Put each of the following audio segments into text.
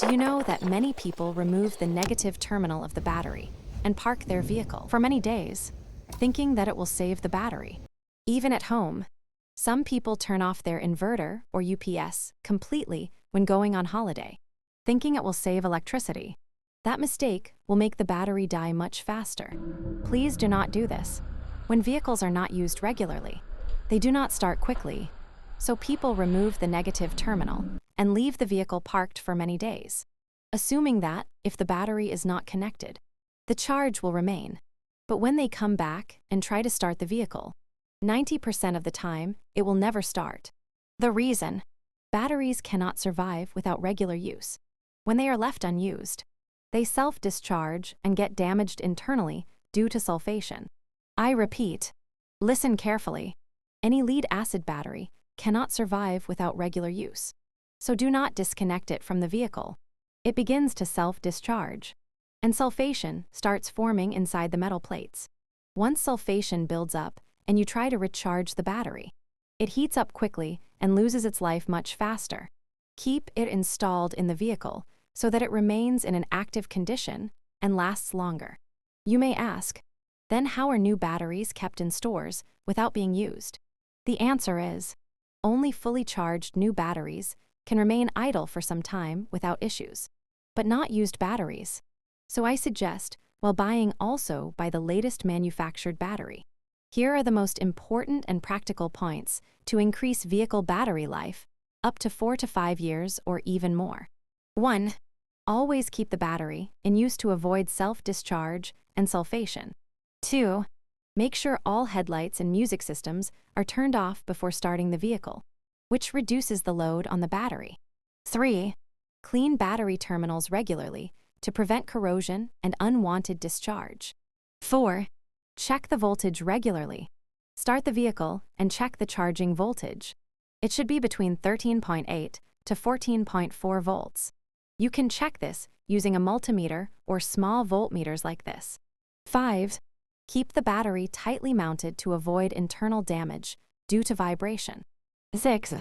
Do you know that many people remove the negative terminal of the battery and park their vehicle for many days, thinking that it will save the battery? Even at home, some people turn off their inverter or UPS completely when going on holiday, thinking it will save electricity. That mistake will make the battery die much faster. Please do not do this. When vehicles are not used regularly, they do not start quickly, so people remove the negative terminal and leave the vehicle parked for many days, assuming that, if the battery is not connected, the charge will remain. But when they come back and try to start the vehicle, 90% of the time, it will never start. The reason: batteries cannot survive without regular use. When they are left unused, they self-discharge and get damaged internally due to sulfation. I repeat, listen carefully. Any lead-acid battery cannot survive without regular use. So do not disconnect it from the vehicle. It begins to self-discharge, and sulfation starts forming inside the metal plates. Once sulfation builds up and you try to recharge the battery, it heats up quickly and loses its life much faster. Keep it installed in the vehicle so that it remains in an active condition and lasts longer. You may ask, then how are new batteries kept in stores without being used? The answer is, only fully charged new batteries can remain idle for some time without issues, but not used batteries. So I suggest, while buying, also buy the latest manufactured battery. Here are the most important and practical points to increase vehicle battery life up to 4 to 5 years or even more. 1. Always keep the battery in use to avoid self-discharge and sulfation. 2. Make sure all headlights and music systems are turned off before starting the vehicle, which reduces the load on the battery. 3. Clean battery terminals regularly to prevent corrosion and unwanted discharge. 4. Check the voltage regularly. Start the vehicle and check the charging voltage. It should be between 13.8 to 14.4 volts. You can check this using a multimeter or small voltmeters like this. 5. Keep the battery tightly mounted to avoid internal damage due to vibration. 6.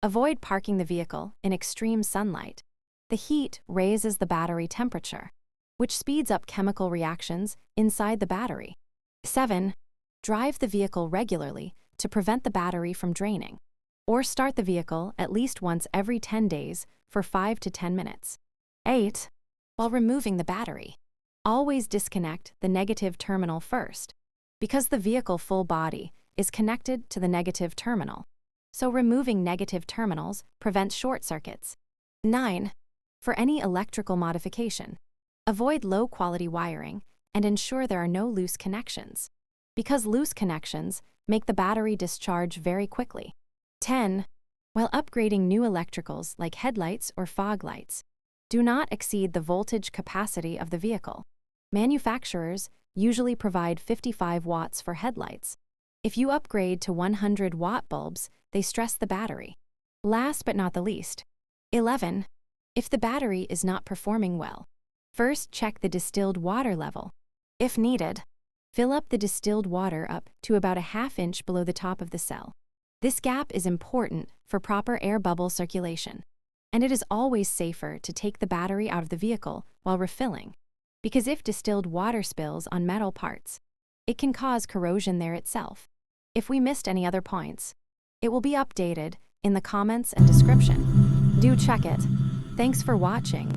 Avoid parking the vehicle in extreme sunlight. The heat raises the battery temperature, which speeds up chemical reactions inside the battery. 7. Drive the vehicle regularly to prevent the battery from draining, or start the vehicle at least once every 10 days for 5 to 10 minutes. 8. While removing the battery, always disconnect the negative terminal first, because the vehicle full body is connected to the negative terminal, so removing negative terminals prevents short circuits. 9. For any electrical modification, avoid low-quality wiring and ensure there are no loose connections, because loose connections make the battery discharge very quickly. 10. While upgrading new electricals like headlights or fog lights, do not exceed the voltage capacity of the vehicle. Manufacturers usually provide 55 watts for headlights. If you upgrade to 100-watt bulbs, they stress the battery. Last but not the least, 11. If the battery is not performing well, first check the distilled water level. If needed, fill up the distilled water up to about a half-inch below the top of the cell. This gap is important for proper air bubble circulation, and it is always safer to take the battery out of the vehicle while refilling, because if distilled water spills on metal parts, it can cause corrosion there itself. If we missed any other points, it will be updated in the comments and description. Do check it. Thanks for watching.